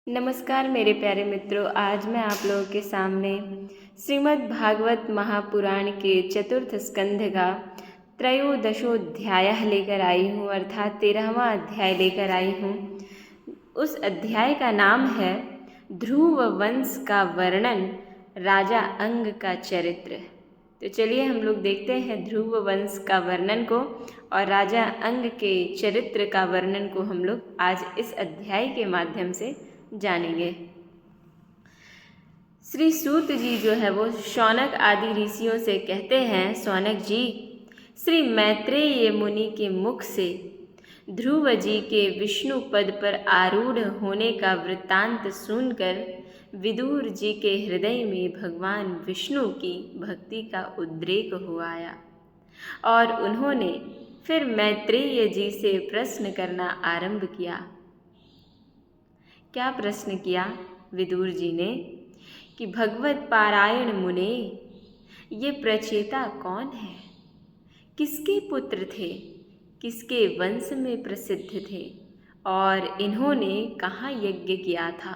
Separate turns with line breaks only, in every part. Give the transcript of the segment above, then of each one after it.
नमस्कार मेरे प्यारे मित्रों। आज मैं आप लोगों के सामने श्रीमद् भागवत महापुराण के चतुर्थ स्कंध का त्रयोदशोध्याय लेकर आई हूँ, अर्थात 13वां अध्याय लेकर आई हूँ। उस अध्याय का नाम है ध्रुव वंश का वर्णन, राजा अंग का चरित्र। तो चलिए हम लोग देखते हैं ध्रुव वंश का वर्णन को और राजा अंग के चरित्र का वर्णन को हम लोग आज इस अध्याय के माध्यम से जानेंगे। श्री सूत जी जो है वो शौनक आदि ऋषियों से कहते हैं, शौनक जी, श्री मैत्रेय मुनि के मुख से ध्रुव जी के विष्णु पद पर आरूढ़ होने का वृत्तांत सुनकर विदुर जी के हृदय में भगवान विष्णु की भक्ति का उद्रेक हो आया और उन्होंने फिर मैत्रेय जी से प्रश्न करना आरंभ किया। क्या प्रश्न किया विदुर जी ने कि भगवत पारायण मुने, ये प्रचेता कौन है, किसके पुत्र थे, किसके वंश में प्रसिद्ध थे और इन्होंने कहाँ यज्ञ किया था।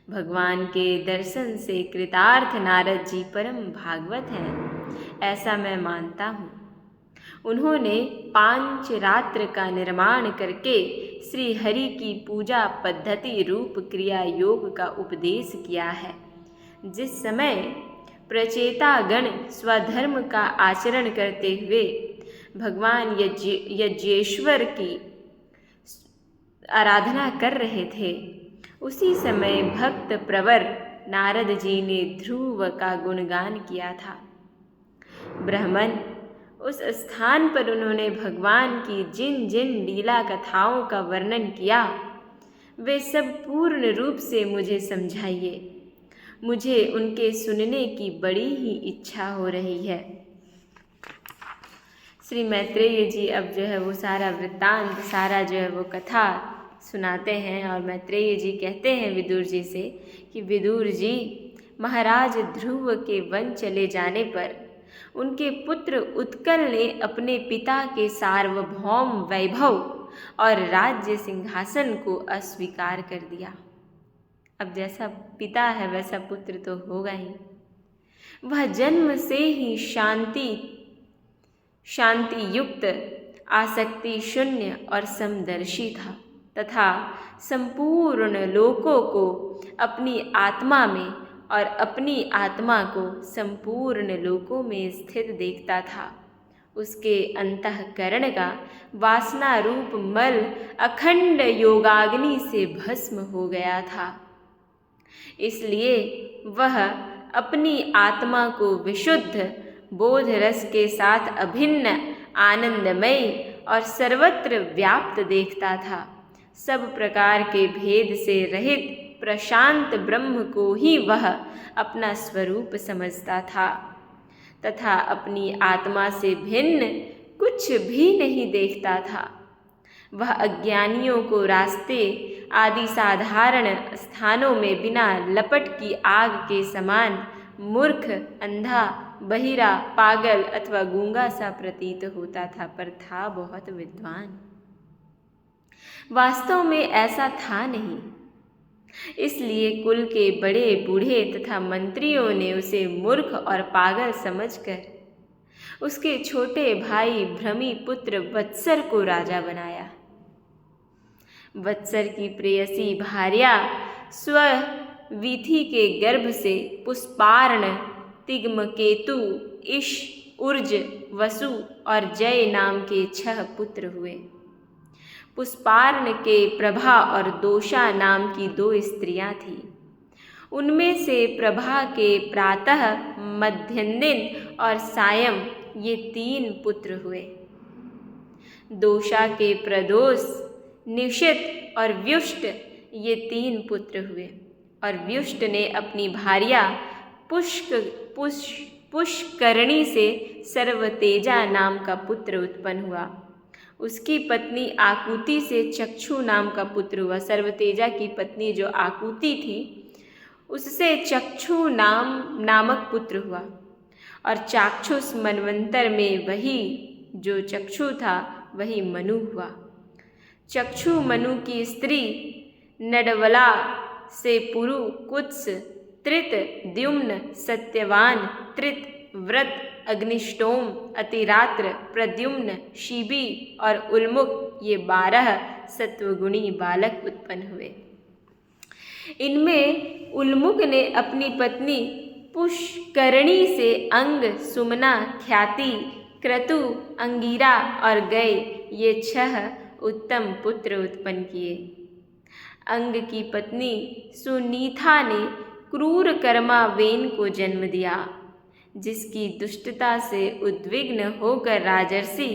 भगवान के दर्शन से कृतार्थ नारद जी परम भागवत हैं, ऐसा मैं मानता हूँ। उन्होंने 5 रात्र का निर्माण करके श्री हरि की पूजा पद्धति रूप क्रिया योग का उपदेश किया है। जिस समय प्रचेतागण स्वधर्म का आचरण करते हुए भगवान यज्ञेश्वर की आराधना कर रहे थे, उसी समय भक्त प्रवर नारद जी ने ध्रुव का गुणगान किया था। ब्राह्मण, उस स्थान पर उन्होंने भगवान की जिन जिन लीला कथाओं का वर्णन किया, वे सब पूर्ण रूप से मुझे समझाइए। मुझे उनके सुनने की बड़ी ही इच्छा हो रही है। श्री मैत्रेय जी अब जो है वो सारा वृत्तांत, सारा जो है वो कथा सुनाते हैं और मैत्रेय जी कहते हैं विदुर जी से कि विदुर जी, महाराज ध्रुव के वन चले जाने पर उनके पुत्र उत्कल ने अपने पिता के सार्वभौम वैभव और राज्य सिंहासन को अस्वीकार कर दिया। अब जैसा पिता है वैसा पुत्र तो होगा ही। वह जन्म से ही शांति युक्त, आसक्ति शून्य और समदर्शी था तथा संपूर्ण लोकों को अपनी आत्मा में और अपनी आत्मा को संपूर्ण लोकों में स्थित देखता था। उसके अंतःकरण का वासना रूप मल अखंड योगाग्नि से भस्म हो गया था। इसलिए वह अपनी आत्मा को विशुद्ध बोध रस के साथ अभिन्न, आनंदमय और सर्वत्र व्याप्त देखता था। सब प्रकार के भेद से रहित प्रशांत ब्रह्म को ही वह अपना स्वरूप समझता था तथा अपनी आत्मा से भिन्न कुछ भी नहीं देखता था। वह अज्ञानियों को रास्ते आदि साधारण स्थानों में बिना लपट की आग के समान मूर्ख, अंधा, बहिरा, पागल अथवा गूंगा सा प्रतीत होता था, पर था बहुत विद्वान। वास्तव में ऐसा था नहीं। इसलिए कुल के बड़े बूढ़े तथा मंत्रियों ने उसे मूर्ख और पागल समझकर उसके छोटे भाई भ्रमी पुत्र वत्सर को राजा बनाया। वत्सर की प्रेयसी भार्या स्ववीथि के गर्भ से पुष्पार्ण, तिग्मकेतु, इश, उर्ज, वसु और जय नाम के 6 पुत्र हुए। पुष्पार्ण के प्रभा और दोषा नाम की 2 स्त्रियां थीं। उनमें से प्रभा के प्रातः, मध्यंदिन और सायं ये 3 पुत्र हुए। दोषा के प्रदोष, निशित और व्युष्ट ये 3 पुत्र हुए और व्युष्ट ने अपनी भार्या पुष्करणी से सर्वतेजा नाम का पुत्र उत्पन्न हुआ। उसकी पत्नी आकुति से चक्षु नाम का पुत्र हुआ। सर्वतेजा की पत्नी जो आकुति थी, उससे चक्षु नामक पुत्र हुआ और चाक्षुष मनवंतर में वही जो चक्षु था वही मनु हुआ। चक्षु मनु की स्त्री नडवला से पुरु, कुत्स, त्रित, द्युम्न, सत्यवान, त्रित, व्रत, अग्निष्टोम, अतिरात्र, प्रद्युम्न, शिबी और उल्मुख ये 12 सत्वगुणी बालक उत्पन्न हुए। इनमें उल्मुख ने अपनी पत्नी पुष्करणी से अंग, सुमना, ख्याति, क्रतु, अंगीरा और गय ये 6 उत्तम पुत्र उत्पन्न किए। अंग की पत्नी सुनीता ने क्रूर कर्मा वेन को जन्म दिया, जिसकी दुष्टता से उद्विग्न होकर राजर्षि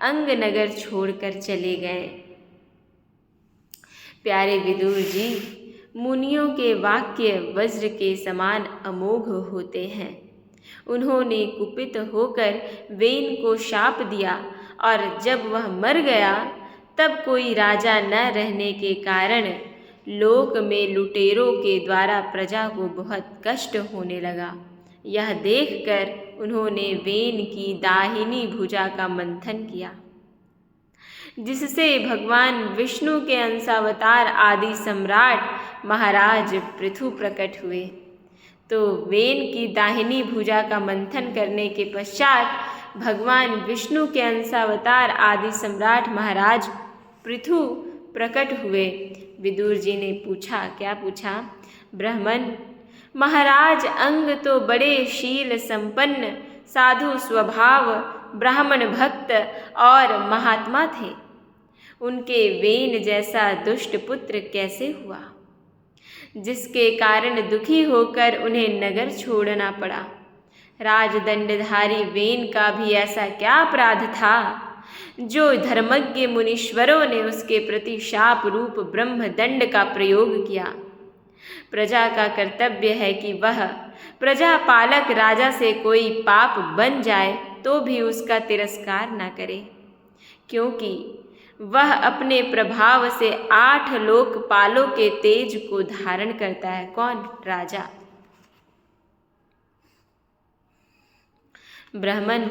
अंग नगर छोड़कर चले गए। प्यारे विदुर जी, मुनियों के वाक्य वज्र के समान अमोघ होते हैं। उन्होंने कुपित होकर वेन को शाप दिया और जब वह मर गया तब कोई राजा न रहने के कारण लोक में लुटेरों के द्वारा प्रजा को बहुत कष्ट होने लगा। यह देखकर उन्होंने वेन की दाहिनी भुजा का मंथन किया, जिससे भगवान विष्णु के अंशावतार आदि सम्राट महाराज पृथु प्रकट हुए। तो वेन की दाहिनी भुजा का मंथन करने के पश्चात भगवान विष्णु के अंशावतार आदि सम्राट महाराज पृथु प्रकट हुए। विदुर जी ने पूछा, क्या पूछा? ब्राह्मण, महाराज अंग तो बड़े शील संपन्न, साधु स्वभाव, ब्राह्मण भक्त और महात्मा थे। उनके वेन जैसा दुष्ट पुत्र कैसे हुआ, जिसके कारण दुखी होकर उन्हें नगर छोड़ना पड़ा? राजदंडधारी वेन का भी ऐसा क्या अपराध था जो धर्मज्ञ मुनीश्वरों ने उसके प्रति शाप रूप ब्रह्मदंड का प्रयोग किया? प्रजा का कर्तव्य है कि वह प्रजा पालक राजा से कोई पाप बन जाए तो भी उसका तिरस्कार न करे, क्योंकि वह अपने प्रभाव से 8 लोकपालों के तेज को धारण करता है। कौन? राजा। ब्राह्मण,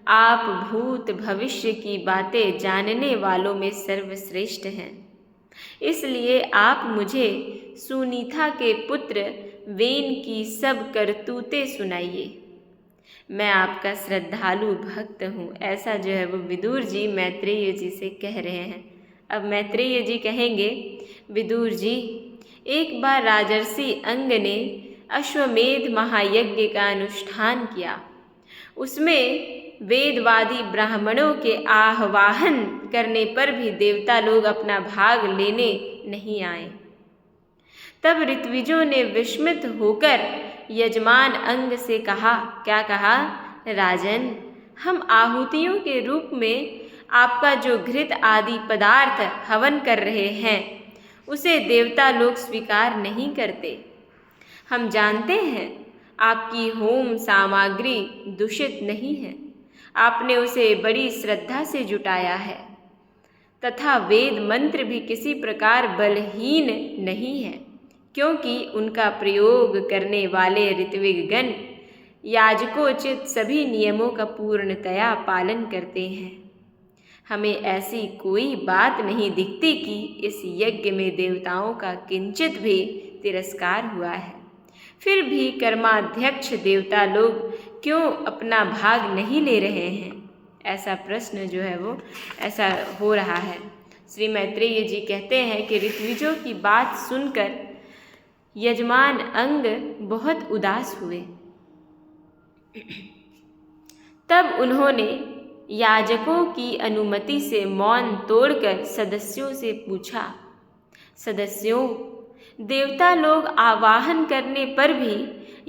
आप भूत भविष्य की बातें जानने वालों में सर्वश्रेष्ठ हैं, इसलिए आप मुझे सुनीता के पुत्र वेन की सब करतूतें सुनाइए। मैं आपका श्रद्धालु भक्त हूँ। ऐसा जो है वो विदुर जी मैत्रेय जी से कह रहे हैं। अब मैत्रेय जी कहेंगे, विदुर जी, एक बार राजर्षि अंग ने अश्वमेध महायज्ञ का अनुष्ठान किया। उसमें वेदवादी ब्राह्मणों के आह्वान करने पर भी देवता लोग अपना भाग लेने नहीं आए। तब ऋत्विजों ने विस्मित होकर यजमान अंग से कहा, क्या कहा? राजन, हम आहुतियों के रूप में आपका जो घृत आदि पदार्थ हवन कर रहे हैं उसे देवता लोग स्वीकार नहीं करते। हम जानते हैं आपकी होम सामग्री दूषित नहीं है, आपने उसे बड़ी श्रद्धा से जुटाया है तथा वेद मंत्र भी किसी प्रकार बलहीन नहीं है, क्योंकि उनका प्रयोग करने वाले ऋत्विगगण याजकोचित सभी नियमों का पूर्णतया पालन करते हैं। हमें ऐसी कोई बात नहीं दिखती कि इस यज्ञ में देवताओं का किंचित भी तिरस्कार हुआ है। फिर भी कर्माध्यक्ष देवता लोग क्यों अपना भाग नहीं ले रहे हैं? ऐसा प्रश्न जो है वो ऐसा हो रहा है। श्री मैत्रेय जी कहते हैं कि ऋत्विजों की बात सुनकर यजमान अंग बहुत उदास हुए। तब उन्होंने याजकों की अनुमति से मौन तोड़कर सदस्यों से पूछा, सदस्यों, देवता लोग आवाहन करने पर भी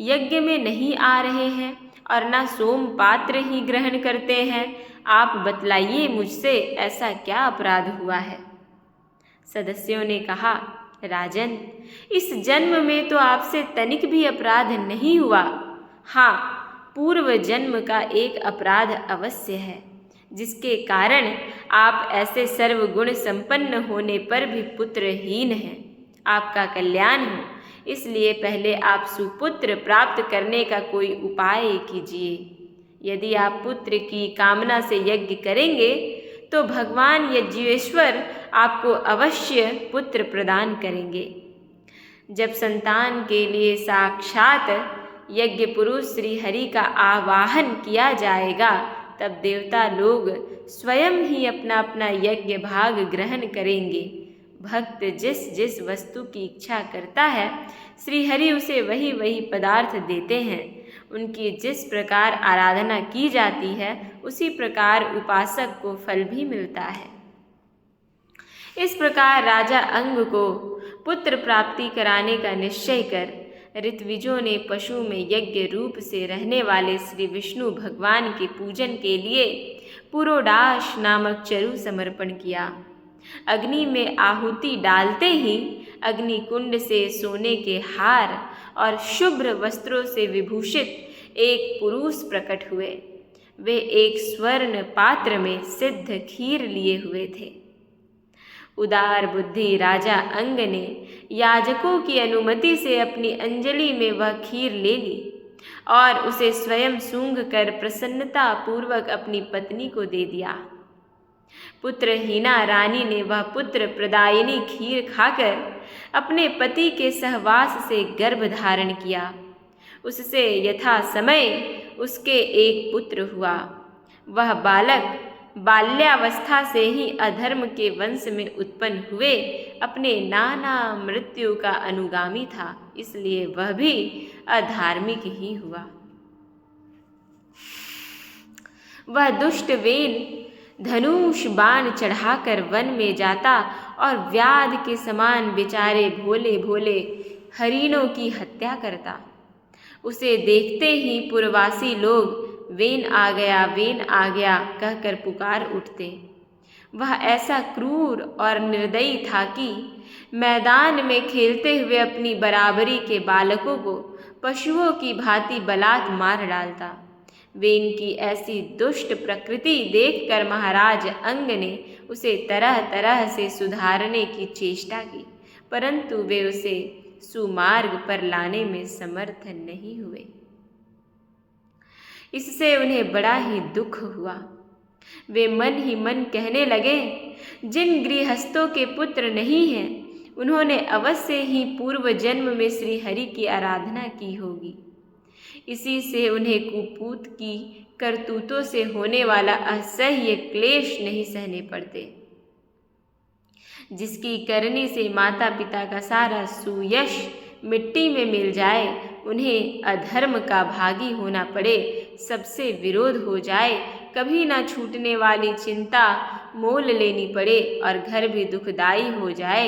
यज्ञ में नहीं आ रहे हैं और न सोम पात्र ही ग्रहण करते हैं। आप बतलाइए, मुझसे ऐसा क्या अपराध हुआ है? सदस्यों ने कहा, राजन, इस जन्म में तो आपसे तनिक भी अपराध नहीं हुआ। हाँ, पूर्व जन्म का एक अपराध अवश्य है, जिसके कारण आप ऐसे सर्वगुण संपन्न होने पर भी पुत्रहीन हैं। आपका कल्याण हो, इसलिए पहले आप सुपुत्र प्राप्त करने का कोई उपाय कीजिए। यदि आप पुत्र की कामना से यज्ञ करेंगे तो भगवान यज्ञेश्वर आपको अवश्य पुत्र प्रदान करेंगे। जब संतान के लिए साक्षात यज्ञ पुरुष श्री हरि का आवाहन किया जाएगा, तब देवता लोग स्वयं ही अपना अपना यज्ञ भाग ग्रहण करेंगे। भक्त जिस जिस वस्तु की इच्छा करता है, श्री हरि उसे वही वही पदार्थ देते हैं। उनकी जिस प्रकार आराधना की जाती है, उसी प्रकार उपासक को फल भी मिलता है। इस प्रकार राजा अंग को पुत्र प्राप्ति कराने का निश्चय कर ऋत्विजों ने पशु में यज्ञ रूप से रहने वाले श्री विष्णु भगवान के पूजन के लिए पुरोडाश नामक चरु समर्पण किया। अग्नि में आहुति डालते ही अग्नि कुंड से सोने के हार और शुभ्र वस्त्रों से विभूषित एक पुरुष प्रकट हुए। वे एक स्वर्ण पात्र में सिद्ध खीर लिए हुए थे। उदार बुद्धि राजा अंग ने याजकों की अनुमति से अपनी अंजलि में वह खीर ले ली और उसे स्वयं सूंघ कर प्रसन्नता पूर्वक अपनी पत्नी को दे दिया। पुत्रहीना रानी ने वह पुत्र प्रदायिनी खीर खाकर अपने पति के सहवास से गर्भ धारण किया। उससे यथा समय उसके एक पुत्र हुआ। वह बालक बाल्यावस्था से ही अधर्म के वंश में उत्पन्न हुए अपने नाना मृत्यु का अनुगामी था, इसलिए वह भी अधार्मिक ही हुआ। वह दुष्ट वेन धनुष बाण चढ़ाकर वन में जाता और व्याध के समान बेचारे भोले भोले हरिणों की हत्या करता। उसे देखते ही पुरवासी लोग वेन आ गया कहकर पुकार उठते। वह ऐसा क्रूर और निर्दयी था कि मैदान में खेलते हुए अपनी बराबरी के बालकों को पशुओं की भांति बलात् मार डालता। वेन की ऐसी दुष्ट प्रकृति देखकर महाराज अंग ने उसे तरह तरह से सुधारने की चेष्टा की, परंतु वे उसे सुमार्ग पर लाने में समर्थ नहीं हुए। इससे उन्हें बड़ा ही दुख हुआ। वे मन ही मन कहने लगे, जिन गृहस्थों के पुत्र नहीं हैं, उन्होंने अवश्य ही पूर्व जन्म में श्री हरि की आराधना की होगी। इसी से उन्हें कुपूत की करतूतों से होने वाला असह्य क्लेश नहीं सहने पड़ते। जिसकी करनी से माता पिता का सारा सुयश मिट्टी में मिल जाए, उन्हें अधर्म का भागी होना पड़े, सबसे विरोध हो जाए, कभी ना छूटने वाली चिंता मोल लेनी पड़े और घर भी दुखदाई हो जाए,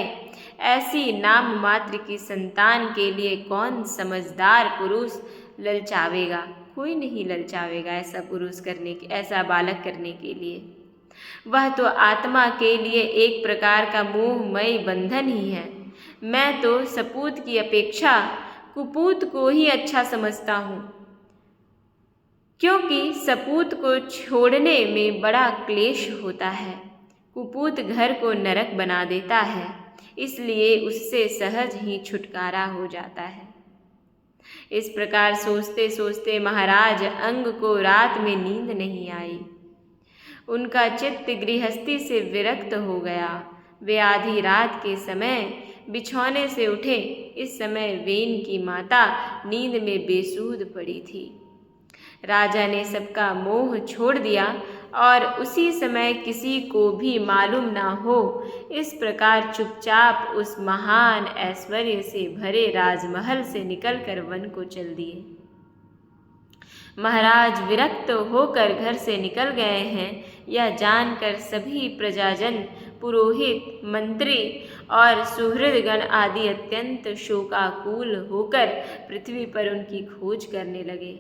ऐसी नाम मात्र की संतान के लिए कौन समझदार पुरुष ललचावेगा? कोई नहीं ललचावेगा ऐसा पुरुष करने के, ऐसा बालक करने के लिए। वह तो आत्मा के लिए एक प्रकार का मोहमय बंधन ही है। मैं तो सपूत की अपेक्षा कुपूत को ही अच्छा समझता हूँ, क्योंकि सपूत को छोड़ने में बड़ा क्लेश होता है। कुपूत घर को नरक बना देता है, इसलिए उससे सहज ही छुटकारा हो जाता है। इस प्रकार सोचते सोचते महाराज अंग को रात में नींद नहीं आई। उनका चित्त गृहस्थी से विरक्त हो गया। वे आधी रात के समय बिछौने से उठे। इस समय वेन की माता नींद में बेसुध पड़ी थी। राजा ने सबका मोह छोड़ दिया और उसी समय किसी को भी मालूम ना हो, इस प्रकार चुपचाप उस महान ऐश्वर्य से भरे राजमहल से निकलकर वन को चल दिए। महाराज विरक्त होकर घर से निकल गए हैं, यह जानकर सभी प्रजाजन, पुरोहित, मंत्री और सुहृदगण आदि अत्यंत शोकाकुल होकर पृथ्वी पर उनकी खोज करने लगे।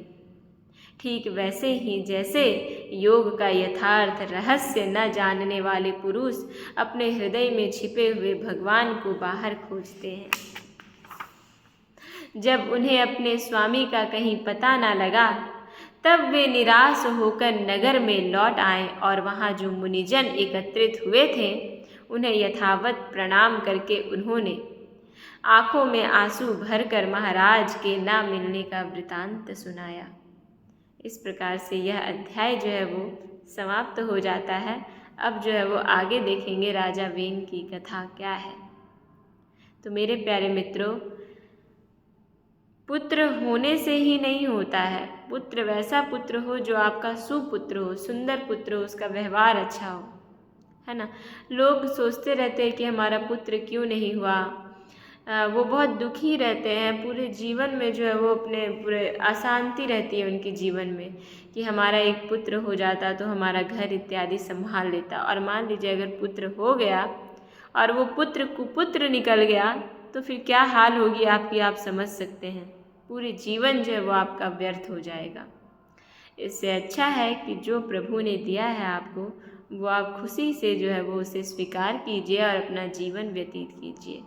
ठीक वैसे ही जैसे योग का यथार्थ रहस्य न जानने वाले पुरुष अपने हृदय में छिपे हुए भगवान को बाहर खोजते हैं। जब उन्हें अपने स्वामी का कहीं पता न लगा, तब वे निराश होकर नगर में लौट आए और वहाँ जो मुनिजन एकत्रित हुए थे, उन्हें यथावत प्रणाम करके उन्होंने आँखों में आंसू भरकर महाराज के ना मिलने का वृतांत सुनाया। इस प्रकार से यह अध्याय जो है वो समाप्त हो जाता है। अब जो है वो आगे देखेंगे राजा वेन की कथा क्या है। तो मेरे प्यारे मित्रों, पुत्र होने से ही नहीं होता है। पुत्र वैसा पुत्र हो जो आपका सुपुत्र हो, सुंदर पुत्र हो, उसका व्यवहार अच्छा हो, है ना। लोग सोचते रहते हैं कि हमारा पुत्र क्यों नहीं हुआ, वो बहुत दुखी रहते हैं पूरे जीवन में, जो है वो अपने पूरे अशांति रहती है उनके जीवन में कि हमारा एक पुत्र हो जाता तो हमारा घर इत्यादि संभाल लेता। और मान लीजिए अगर पुत्र हो गया और वो पुत्र कुपुत्र निकल गया तो फिर क्या हाल होगी आपकी, आप समझ सकते हैं। पूरे जीवन जो है वो आपका व्यर्थ हो जाएगा। इससे अच्छा है कि जो प्रभु ने दिया है आपको, वो आप खुशी से जो है वो उसे स्वीकार कीजिए और अपना जीवन व्यतीत कीजिए।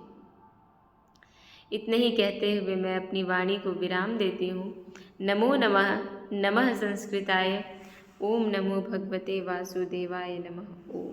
इतने ही कहते हुए मैं अपनी वाणी को विराम देती हूँ। नमो नमः। नमः संस्कृताय। ओम नमो भगवते वासुदेवाय नमः। ओम।